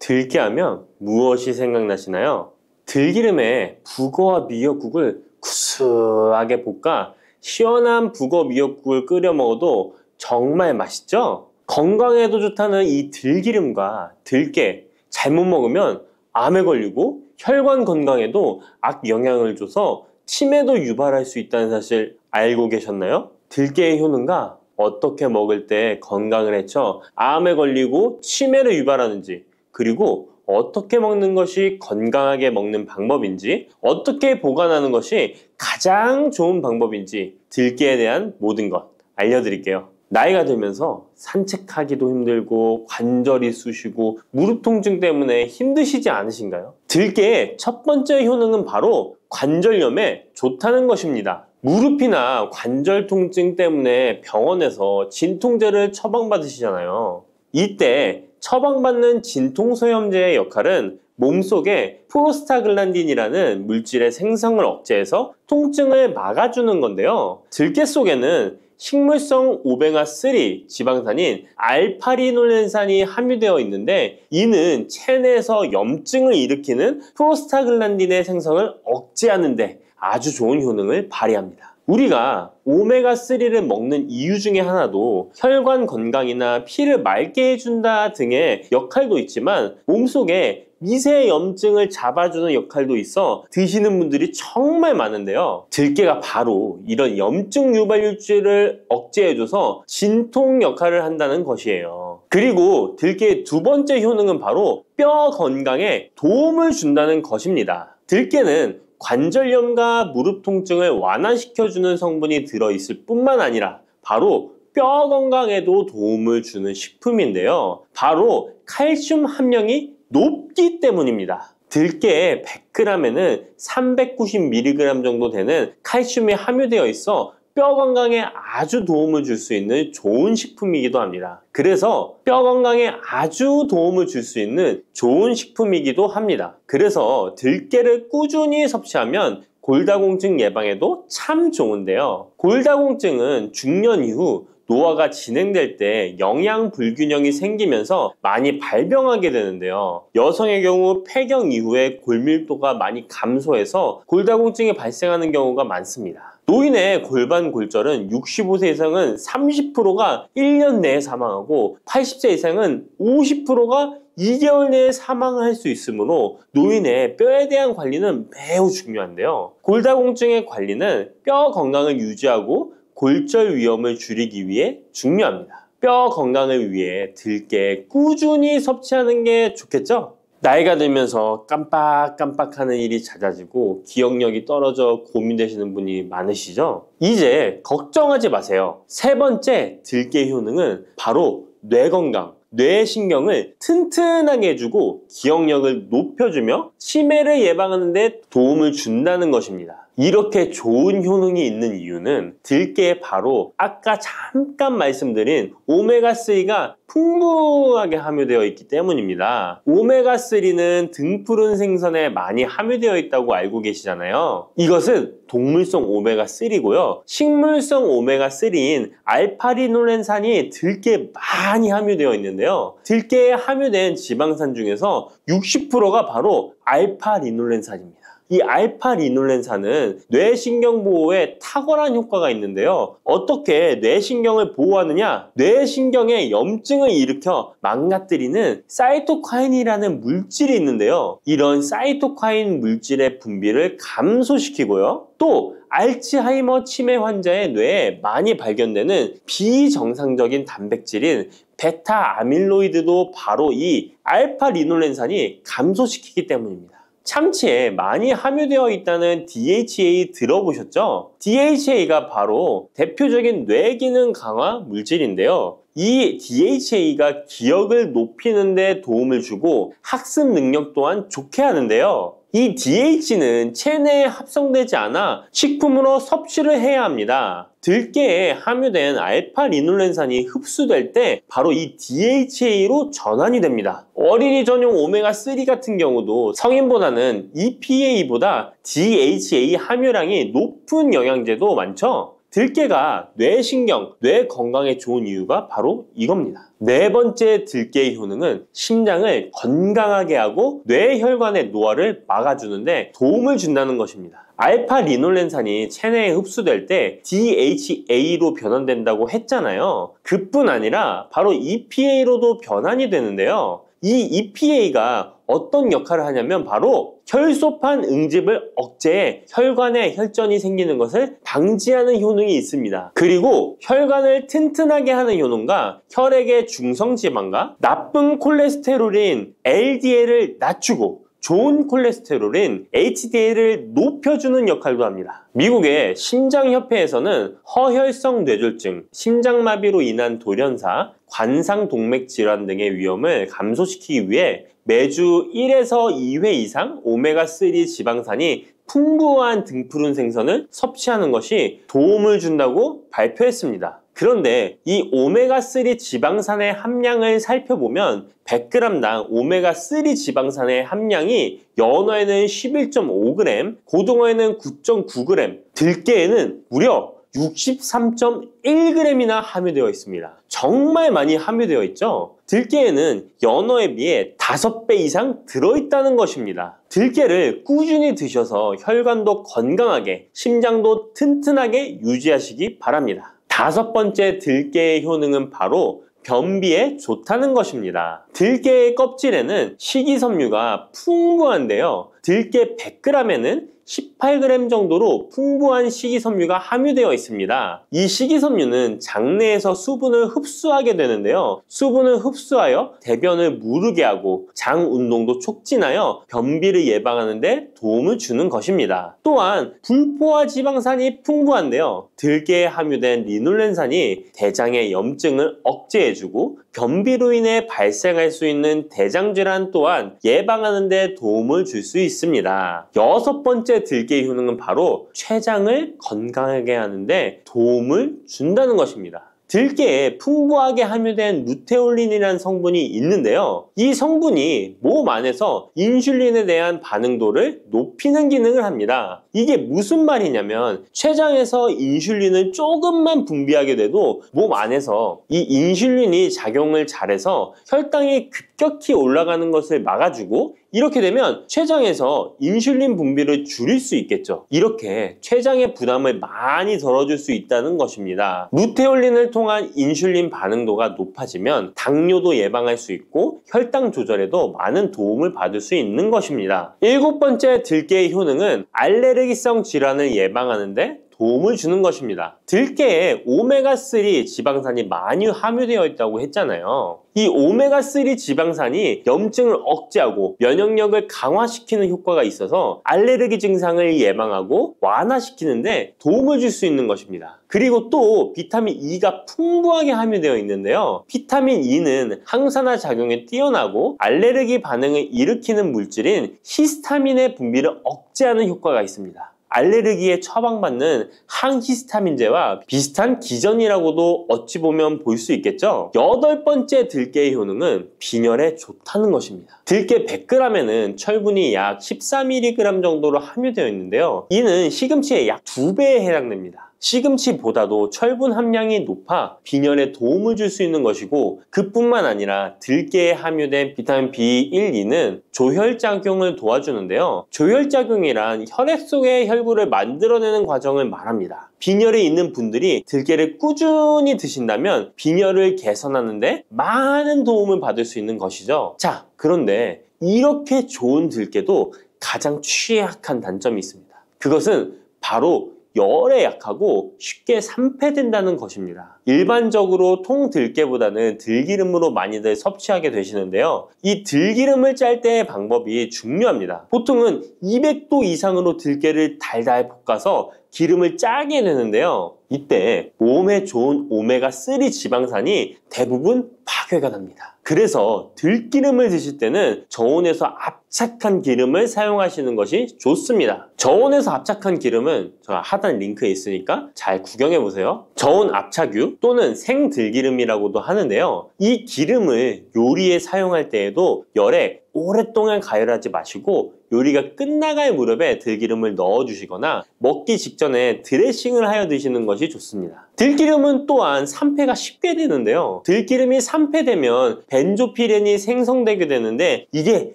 들깨하면 무엇이 생각나시나요? 들기름에 북어와 미역국을 구수하게 볶아 시원한 북어 미역국을 끓여 먹어도 정말 맛있죠? 건강에도 좋다는 이 들기름과 들깨 잘못 먹으면 암에 걸리고 혈관 건강에도 악영향을 줘서 치매도 유발할 수 있다는 사실 알고 계셨나요? 들깨의 효능과 어떻게 먹을 때 건강을 해쳐 암에 걸리고 치매를 유발하는지 그리고 어떻게 먹는 것이 건강하게 먹는 방법인지 어떻게 보관하는 것이 가장 좋은 방법인지 들깨에 대한 모든 것 알려드릴게요. 나이가 들면서 산책하기도 힘들고 관절이 쑤시고 무릎 통증 때문에 힘드시지 않으신가요? 들깨의 첫 번째 효능은 바로 관절염에 좋다는 것입니다. 무릎이나 관절 통증 때문에 병원에서 진통제를 처방받으시잖아요. 이때 처방받는 진통소염제의 역할은 몸속에 프로스타글란딘이라는 물질의 생성을 억제해서 통증을 막아주는 건데요. 들깨 속에는 식물성 오메가3 지방산인 알파리놀렌산이 함유되어 있는데 이는 체내에서 염증을 일으키는 프로스타글란딘의 생성을 억제하는 데 아주 좋은 효능을 발휘합니다. 우리가 오메가3를 먹는 이유 중에 하나도 혈관 건강이나 피를 맑게 해준다 등의 역할도 있지만 몸속에 미세 염증을 잡아주는 역할도 있어 드시는 분들이 정말 많은데요. 들깨가 바로 이런 염증 유발물질을 억제해줘서 진통 역할을 한다는 것이에요. 그리고 들깨의 두 번째 효능은 바로 뼈 건강에 도움을 준다는 것입니다. 들깨는 관절염과 무릎 통증을 완화시켜주는 성분이 들어있을 뿐만 아니라 바로 뼈 건강에도 도움을 주는 식품인데요. 바로 칼슘 함량이 높기 때문입니다. 들깨의 100g에는 390mg 정도 되는 칼슘이 함유되어 있어 뼈 건강에 아주 도움을 줄 수 있는 좋은 식품이기도 합니다. 그래서 뼈 건강에 아주 도움을 줄 수 있는 좋은 식품이기도 합니다. 그래서 들깨를 꾸준히 섭취하면 골다공증 예방에도 참 좋은데요. 골다공증은 중년 이후 노화가 진행될 때 영양 불균형이 생기면서 많이 발병하게 되는데요. 여성의 경우 폐경 이후에 골밀도가 많이 감소해서 골다공증이 발생하는 경우가 많습니다. 노인의 골반 골절은 65세 이상은 30%가 1년 내에 사망하고 80세 이상은 50%가 2개월 내에 사망할 수 있으므로 노인의 뼈에 대한 관리는 매우 중요한데요. 골다공증의 관리는 뼈 건강을 유지하고 골절 위험을 줄이기 위해 중요합니다. 뼈 건강을 위해 들깨 꾸준히 섭취하는 게 좋겠죠? 나이가 들면서 깜빡깜빡하는 일이 잦아지고 기억력이 떨어져 고민되시는 분이 많으시죠? 이제 걱정하지 마세요. 세 번째 들깨 효능은 바로 뇌 건강, 뇌신경을 튼튼하게 해주고 기억력을 높여주며 치매를 예방하는 데 도움을 준다는 것입니다. 이렇게 좋은 효능이 있는 이유는 들깨에 바로 아까 잠깐 말씀드린 오메가3가 풍부하게 함유되어 있기 때문입니다. 오메가3는 등푸른 생선에 많이 함유되어 있다고 알고 계시잖아요. 이것은 동물성 오메가3고요. 식물성 오메가3인 알파리놀렌산이 들깨에 많이 함유되어 있는데요. 들깨에 함유된 지방산 중에서 60%가 바로 알파리놀렌산입니다. 이 알파리놀렌산은 뇌신경 보호에 탁월한 효과가 있는데요. 어떻게 뇌신경을 보호하느냐? 뇌신경에 염증을 일으켜 망가뜨리는 사이토카인이라는 물질이 있는데요. 이런 사이토카인 물질의 분비를 감소시키고요. 또 알츠하이머 치매 환자의 뇌에 많이 발견되는 비정상적인 단백질인 베타 아밀로이드도 바로 이 알파리놀렌산이 감소시키기 때문입니다. 참치에 많이 함유되어 있다는 DHA 들어보셨죠? DHA가 바로 대표적인 뇌기능 강화 물질인데요. 이 DHA가 기억을 높이는 데 도움을 주고 학습 능력 또한 좋게 하는데요. 이 DH는 체내에 합성되지 않아 식품으로 섭취를 해야 합니다. 들깨에 함유된 알파리놀렌산이 흡수될 때 바로 이 DHA로 전환이 됩니다. 어린이 전용 오메가3 같은 경우도 성인보다는 EPA보다 DHA 함유량이 높은 영양제도 많죠? 들깨가 뇌신경, 뇌 건강에 좋은 이유가 바로 이겁니다. 네 번째 들깨의 효능은 심장을 건강하게 하고 뇌혈관의 노화를 막아주는데 도움을 준다는 것입니다. 알파리놀렌산이 체내에 흡수될 때 DHA로 변환된다고 했잖아요. 그뿐 아니라 바로 EPA로도 변환이 되는데요. 이 EPA가 어떤 역할을 하냐면 바로 혈소판 응집을 억제해 혈관에 혈전이 생기는 것을 방지하는 효능이 있습니다. 그리고 혈관을 튼튼하게 하는 효능과 혈액의 중성지방과 나쁜 콜레스테롤인 LDL을 낮추고 좋은 콜레스테롤인 HDL을 높여주는 역할도 합니다. 미국의 심장협회에서는 허혈성 뇌졸중, 심장마비로 인한 돌연사, 관상동맥 질환 등의 위험을 감소시키기 위해 매주 1에서 2회 이상 오메가3 지방산이 풍부한 등푸른 생선을 섭취하는 것이 도움을 준다고 발표했습니다. 그런데 이 오메가3 지방산의 함량을 살펴보면 100g당 오메가3 지방산의 함량이 연어에는 11.5g, 고등어에는 9.9g, 들깨에는 무려 63.1g이나 함유되어 있습니다. 정말 많이 함유되어 있죠? 들깨에는 연어에 비해 5배 이상 들어있다는 것입니다. 들깨를 꾸준히 드셔서 혈관도 건강하게, 심장도 튼튼하게 유지하시기 바랍니다. 다섯 번째 들깨의 효능은 바로 변비에 좋다는 것입니다. 들깨의 껍질에는 식이섬유가 풍부한데요. 들깨 100g에는 18g 정도로 풍부한 식이섬유가 함유되어 있습니다. 이 식이섬유는 장내에서 수분을 흡수하게 되는데요. 수분을 흡수하여 대변을 무르게 하고 장 운동도 촉진하여 변비를 예방하는 데 도움을 주는 것입니다. 또한 불포화 지방산이 풍부한데요. 들깨에 함유된 리놀렌산이 대장의 염증을 억제해주고 변비로 인해 발생할 수 있는 대장질환 또한 예방하는 데 도움을 줄 수 있습니다. 6번째 들깨의 효능은 바로 췌장을 건강하게 하는데 도움을 준다는 것입니다. 들깨에 풍부하게 함유된 루테올린이라는 성분이 있는데요. 이 성분이 몸 안에서 인슐린에 대한 반응도를 높이는 기능을 합니다. 이게 무슨 말이냐면 췌장에서 인슐린을 조금만 분비하게 돼도 몸 안에서 이 인슐린이 작용을 잘해서 혈당이 급격히 올라가는 것을 막아주고, 이렇게 되면 췌장에서 인슐린 분비를 줄일 수 있겠죠. 이렇게 췌장의 부담을 많이 덜어줄 수 있다는 것입니다. 루테올린을 통한 인슐린 반응도가 높아지면 당뇨도 예방할 수 있고 혈당 조절에도 많은 도움을 받을 수 있는 것입니다. 7번째 들깨의 효능은 알레르기성 질환을 예방하는데 도움을 주는 것입니다. 들깨에 오메가3 지방산이 많이 함유되어 있다고 했잖아요. 이 오메가3 지방산이 염증을 억제하고 면역력을 강화시키는 효과가 있어서 알레르기 증상을 예방하고 완화시키는데 도움을 줄 수 있는 것입니다. 그리고 또 비타민 E가 풍부하게 함유되어 있는데요. 비타민 E는 항산화 작용에 뛰어나고 알레르기 반응을 일으키는 물질인 히스타민의 분비를 억제하는 효과가 있습니다. 알레르기에 처방받는 항히스타민제와 비슷한 기전이라고도 어찌 보면 볼 수 있겠죠. 8번째 들깨의 효능은 빈혈에 좋다는 것입니다. 들깨 100g에는 철분이 약 14mg 정도로 함유되어 있는데요. 이는 시금치의 약 2배에 해당됩니다. 시금치보다도 철분 함량이 높아 빈혈에 도움을 줄 수 있는 것이고, 그뿐만 아니라 들깨에 함유된 비타민 B1, 2는 조혈작용을 도와주는데요. 조혈작용이란 혈액 속의 혈구를 만들어내는 과정을 말합니다. 빈혈에 있는 분들이 들깨를 꾸준히 드신다면 빈혈을 개선하는 데 많은 도움을 받을 수 있는 것이죠. 자, 그런데 이렇게 좋은 들깨도 가장 취약한 단점이 있습니다. 그것은 바로 열에 약하고 쉽게 산패된다는 것입니다. 일반적으로 통들깨보다는 들기름으로 많이들 섭취하게 되시는데요. 이 들기름을 짤 때의 방법이 중요합니다. 보통은 200도 이상으로 들깨를 달달 볶아서 기름을 짜게 되는데요. 이때 몸에 좋은 오메가3 지방산이 대부분 파괴가 됩니다. 그래서 들기름을 드실 때는 저온에서 압착한 기름을 사용하시는 것이 좋습니다. 저온에서 압착한 기름은 제가 하단 링크에 있으니까 잘 구경해 보세요. 저온 압착유 또는 생들기름이라고도 하는데요. 이 기름을 요리에 사용할 때에도 열에 오랫동안 가열하지 마시고 요리가 끝나갈 무렵에 들기름을 넣어주시거나 먹기 직전에 드레싱을 하여 드시는 것이 좋습니다. 들기름은 또한 산패가 쉽게 되는데요. 들기름이 산패되면 벤조피렌이 생성되게 되는데 이게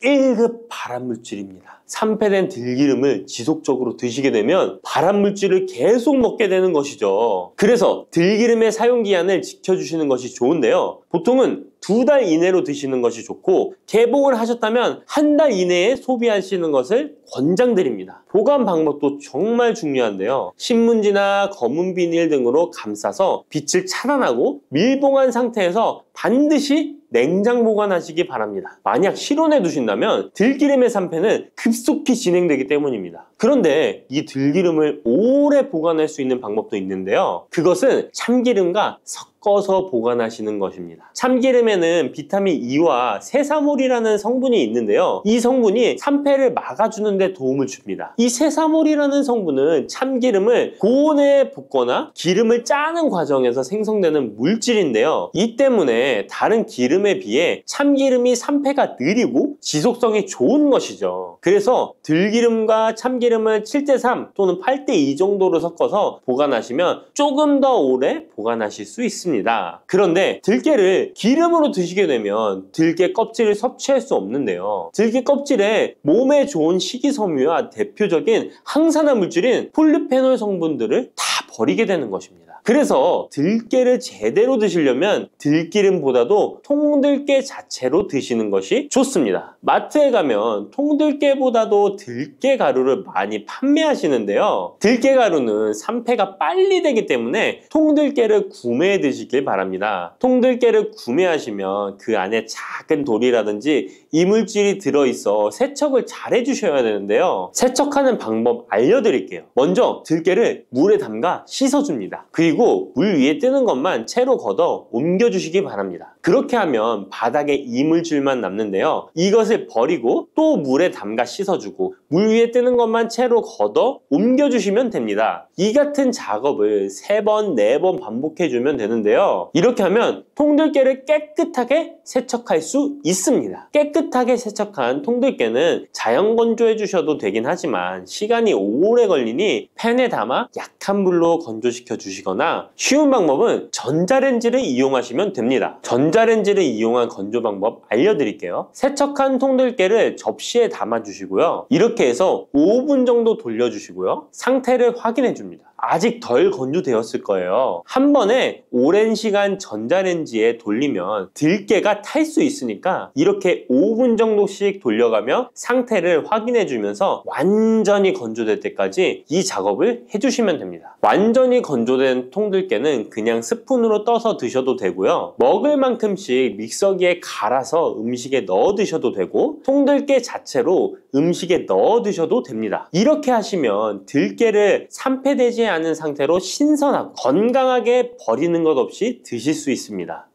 1급 발암물질입니다. 산패된 들기름을 지속적으로 드시게 되면 발암물질을 계속 먹게 되는 것이죠. 그래서 들기름의 사용기한을 지켜주시는 것이 좋은데요. 보통은 2달 이내로 드시는 것이 좋고, 개봉을 하셨다면 1달 이내에 소비하시는 것을 권장드립니다. 보관 방법도 정말 중요한데요. 신문지나 검은 비닐 등으로 감싸서 빛을 차단하고 밀봉한 상태에서 반드시 냉장 보관하시기 바랍니다. 만약 실온에 두신다면 들기름의 산패는 급속히 진행되기 때문입니다. 그런데 이 들기름을 오래 보관할 수 있는 방법도 있는데요. 그것은 참기름과 섞어서 보관하시는 것입니다. 참기름에는 비타민 E와 세사몰이라는 성분이 있는데요. 이 성분이 산패를 막아주는 데 도움을 줍니다. 이 세사몰이라는 성분은 참기름을 고온에 볶거나 기름을 짜는 과정에서 생성되는 물질인데요. 이 때문에 다른 기름에 비해 참기름이 산패가 느리고 지속성이 좋은 것이죠. 그래서 들기름과 참기름을 7:3 또는 8:2 정도로 섞어서 보관하시면 조금 더 오래 보관하실 수 있습니다. 그런데 들깨를 기름으로 드시게 되면 들깨 껍질을 섭취할 수 없는데요. 들깨 껍질에 몸에 좋은 식이섬유와 대표적인 항산화 물질인 폴리페놀 성분들을 다 버리게 되는 것입니다. 그래서 들깨를 제대로 드시려면 들기름보다도 통들깨 자체로 드시는 것이 좋습니다. 마트에 가면 통들깨보다도 들깨 가루를 많이 판매하시는데요. 들깨 가루는 산패가 빨리 되기 때문에 통들깨를 구매해 드시길 바랍니다. 통들깨를 구매하시면 그 안에 작은 돌이라든지 이물질이 들어있어 세척을 잘 해주셔야 되는데요. 세척하는 방법 알려드릴게요. 먼저 들깨를 물에 담가 씻어줍니다. 그리고 물 위에 뜨는 것만 채로 걷어 옮겨주시기 바랍니다. 그렇게 하면 바닥에 이물질만 남는데요. 이것을 버리고 또 물에 담가 씻어주고 물 위에 뜨는 것만 채로 걷어 옮겨주시면 됩니다. 이 같은 작업을 3번, 4번 반복해주면 되는데요. 이렇게 하면 통들깨를 깨끗하게 세척할 수 있습니다. 깨끗하게 세척한 통들깨는 자연 건조해 주셔도 되긴 하지만 시간이 오래 걸리니 팬에 담아 약한 불로 건조시켜 주시거나 쉬운 방법은 전자레인지를 이용하시면 됩니다. 전자레인지를 이용한 건조 방법 알려드릴게요. 세척한 통들깨를 접시에 담아 주시고요. 이렇게 해서 5분 정도 돌려주시고요. 상태를 확인해 줍니다. 아직 덜 건조되었을 거예요. 한 번에 오랜 시간 전자레인지에 돌리면 들깨가 탈 수 있으니까 이렇게 5분 정도씩 돌려가며 상태를 확인해 주면서 완전히 건조될 때까지 이 작업을 해주시면 됩니다. 완전히 건조된 통들깨는 그냥 스푼으로 떠서 드셔도 되고요. 먹을 만큼씩 믹서기에 갈아서 음식에 넣어 드셔도 되고 통들깨 자체로 음식에 넣어 드셔도 됩니다. 이렇게 하시면 들깨를 산패되지 않은 상태로 신선하고 건강하게 버리는 것 없이 드실 수 있습니다.